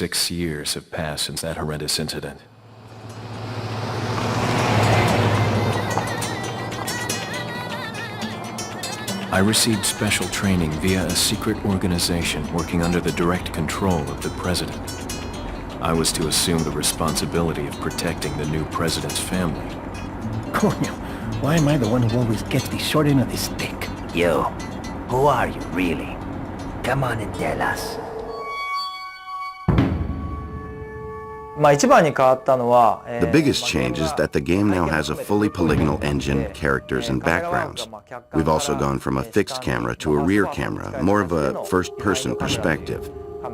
6 years have passed since that horrendous incident. I received special training via a secret organization working under the direct control of the president. I was to assume the responsibility of protecting the new president's family. Coño, why am I the one who always gets the short end of the stick? Yo, who are you really? Come on and tell us. 一番に変わったのは The biggest change is that the game now has a fully polygonal engine, characters, and backgrounds. We've also gone from a fixed camera to a rear camera, more of a first-person perspective.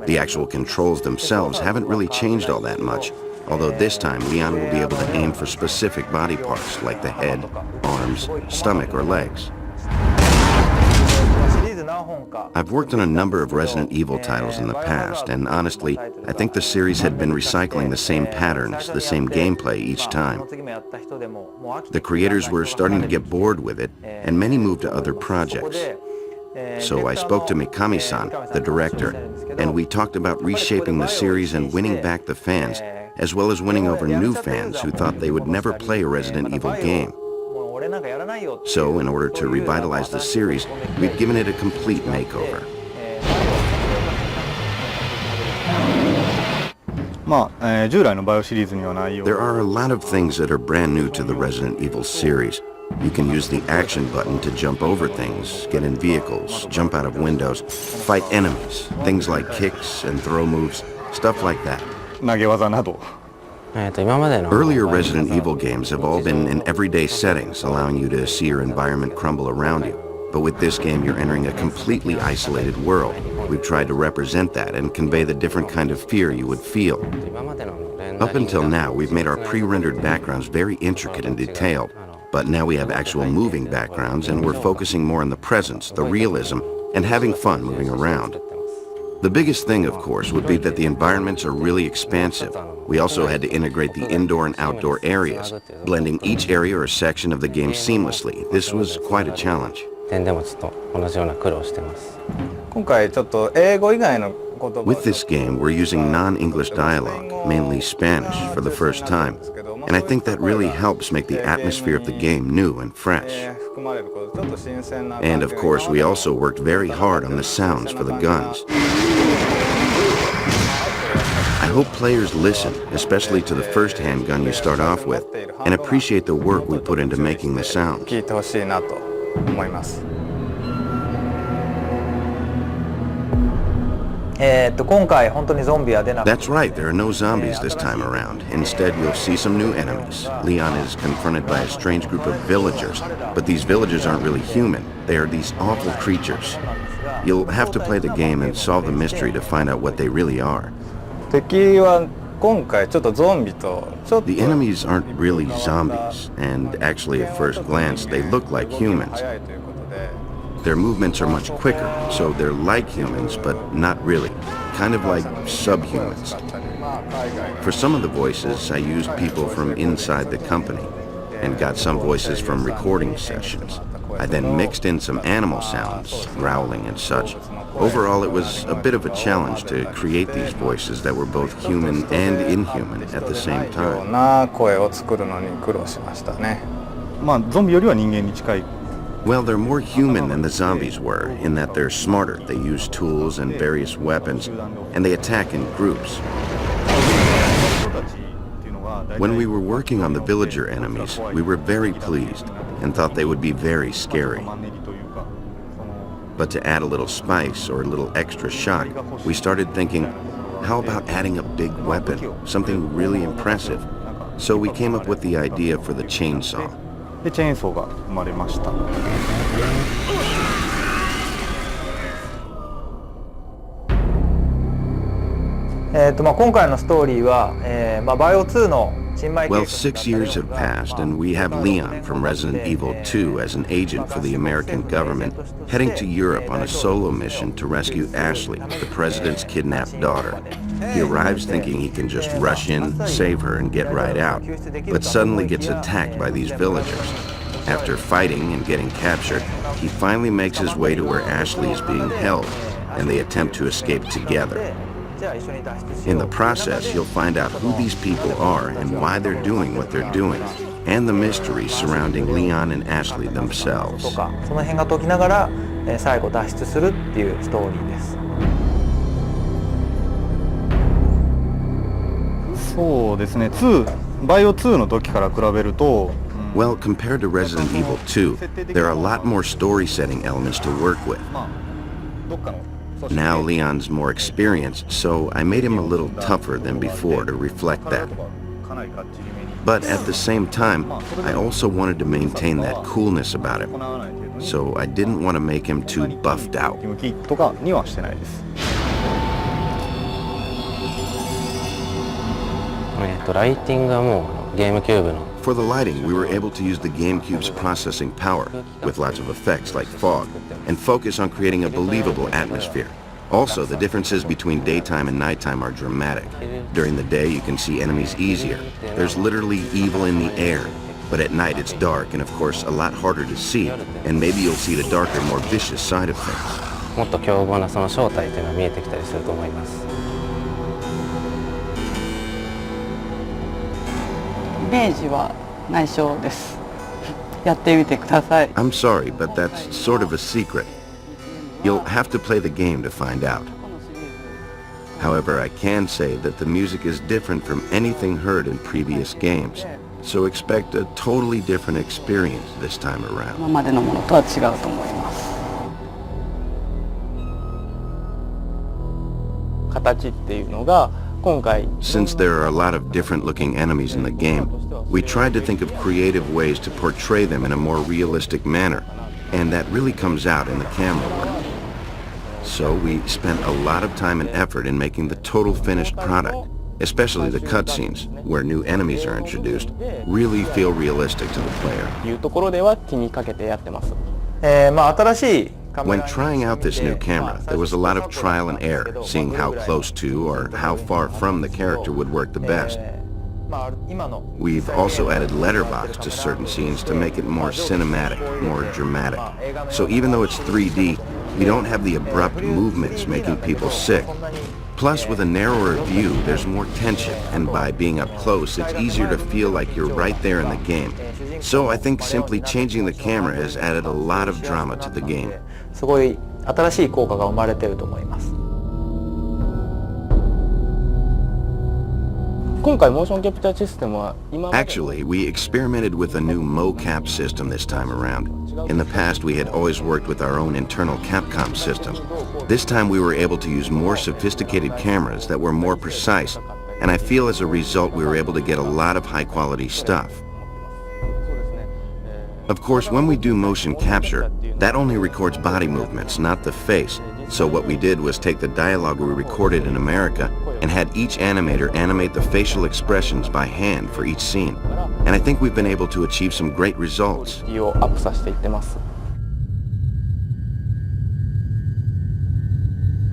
The actual controls themselves haven't really changed all that much, although this time Leon will be able to aim for specific body parts like the head, arms, stomach, or legs. I've worked on a number of Resident Evil titles in the past, and honestly, I think the series had been recycling the same patterns, the same gameplay each time. The creators were starting to get bored with it, and many moved to other projects. So I spoke to Mikami-san, the director, and we talked about reshaping the series and winning back the fans, as well as winning over new fans who thought they would never play a Resident Evil game. So, in order to revitalize the series, we've given it a complete makeover. There are a lot of things that are brand new to the Resident Evil series. You can use the action button to jump over things, get in vehicles, jump out of windows, fight enemies, things like kicks and throw moves, stuff like that. Earlier Resident Evil games have all been in everyday settings, allowing you to see your environment crumble around you. But with this game, you're entering a completely isolated world. We've tried to represent that and convey the different kind of fear you would feel. Up until now, we've made our pre-rendered backgrounds very intricate and detailed. But now we have actual moving backgrounds, and we're focusing more on the presence, the realism, and having fun moving around. The biggest thing, of course, would be that the environments are really expansive. We also had to integrate the indoor and outdoor areas, blending each area or section of the game seamlessly. This was quite a challenge. With this game, we're using non-English dialogue, mainly Spanish, for the first time. And I think that really helps make the atmosphere of the game new and fresh. And of course, we also worked very hard on the sounds for the guns. I hope players listen, especially to the first handgun you start off with, and appreciate the work we put into making the sounds. That's right, there are no zombies this time around. Instead, you'll see some new enemies. Leon is confronted by a strange group of villagers, but these villagers aren't really human. They are these awful creatures. You'll have to play the game and solve the mystery to find out what they really are. The enemies aren't really zombies, and actually at first glance they look like humans. Their movements are much quicker, so they're like humans, but not really. Kind of like subhumans. For some of the voices, I used people from inside the company, and got some voices from recording sessions. I then mixed in some animal sounds, growling and such. Overall, it was a bit of a challenge to create these voices that were both human and inhuman at the same time. Well, they're more human than the zombies were, in that they're smarter. They use tools and various weapons, and they attack in groups. When we were working on the villager enemies, we were very pleased and thought they would be very scary. But to add a little spice or a little extra shock, we started thinking, how about adding a big weapon, something really impressive? So we came up with the idea for the chainsaw. でチェーンソーが生まれました。今回のストーリーは、バイオ2の Well, 6 years have passed, and we have Leon from Resident Evil 2 as an agent for the American government, heading to Europe on a solo mission to rescue Ashley, the president's kidnapped daughter. He arrives thinking he can just rush in, save her, and get right out, but suddenly gets attacked by these villagers. After fighting and getting captured, he finally makes his way to where Ashley is being held, and they attempt to escape together. In the process, you'll find out who these people are and why they're doing what they're doing, and the mystery surrounding Leon and Ashley と themselves. かその辺が解きながら、最後脱出するっていうストーリーです。そうですね、バイオ2の時から比べると、Well, compared to Resident Evil 2, there are a lot more story-setting elements to work with. まあどっかの Now Leon's more experienced, so I made him a little tougher than before to reflect that. かなりがっちりめに But at the same time, I also wanted to maintain that coolness about 行 him, わない程度に so I didn't want to make him too buffed out. 向きとかにはしてないです。ライティングはもうゲームキューブの For the lighting, we were able to use the GameCube's processing power, with lots of effects like fog, and focus on creating a believable atmosphere. Also, the differences between daytime and nighttime are dramatic. During the day, you can see enemies easier. There's literally evil in the air. But at night, it's dark and, of course, a lot harder to see, and maybe you'll see the darker, more vicious side of things. もっと凶暴なその正体というのが見えてきたりすると思います。イメージは内緒です。やってみてください。 I'm sorry, but that's sort of a secret. You'll have to play the game to find out. However, I can say that the music is different from anything heard in previous games, so expect a totally different experience this time around. 今までのものとは違うと思います。形っていうのが今回 Since there are a lot of different-looking enemies in the game, we tried to think of creative ways to portray them in a more realistic manner, and that really comes out in the camera work. So we spent a lot of time and effort in making the total finished product, especially the cutscenes, where new enemies are introduced, really feel realistic to the player. いうところでは気にかけてやってます。まあ新しい When trying out this new camera, there was a lot of trial and error, seeing how close to or how far from the character would work the best. We've also added letterbox to certain scenes to make it more cinematic, more dramatic. So even though it's 3D, you don't have the abrupt movements making people sick. Plus, with a narrower view, there's more tension, and by being up close, it's easier to feel like you're right there in the game. So I think simply changing the camera has added a lot of drama to the game. すごい新しい効果が生まれてると思います。今回モーションキャプチャーシステムは今まで Actually, we experimented with a new mocap system this time around. In the past, we had always worked with our own internal Capcom system. This time, we were able to use more sophisticated cameras that were more precise, and I feel as a result, we were able to get a lot of high-quality stuff. Of course, when we do motion capture, that only records body movements, not the face. So what we did was take the dialogue we recorded in America and had each animator animate the facial expressions by hand for each scene. And I think we've been able to achieve some great results. をアップさせていってます。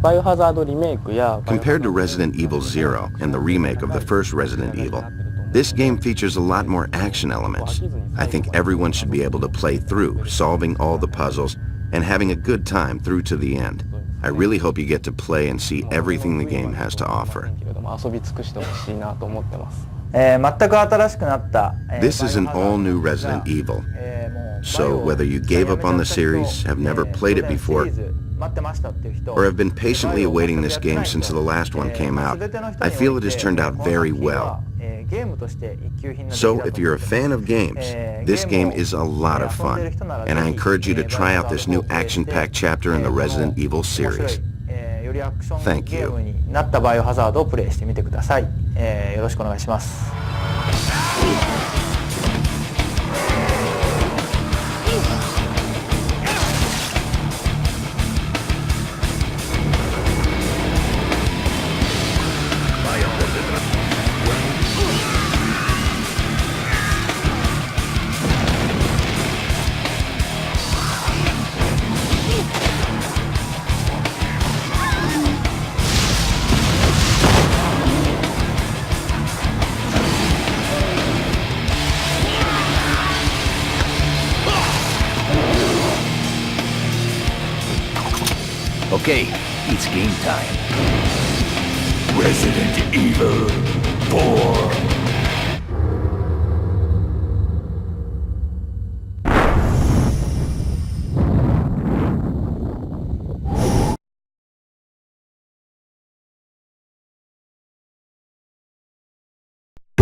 バイオハザードリメイクや Compared to Resident Evil Zero and the remake of the first Resident Evil, this game features a lot more action elements. I think everyone should be able to play through, solving all the puzzles, and having a good time through to the end. I really hope you get to play and see everything the game has to offer. 遊び尽くしてほしいなと思ってます。全く新しくなった、This is an all-new Resident Evil. So whether you gave up on the series, have never played it before, or have been patiently awaiting this game since the last one came out, I feel it has turned out very well. So if you're a fan of games, this game is a lot of fun, and I encourage you to try out this new action-packed chapter in the Resident Evil series. Thank you. なったバイオハザードをプレイしてみてください。よろしくお願いします。Okay, it's game time. Resident Evil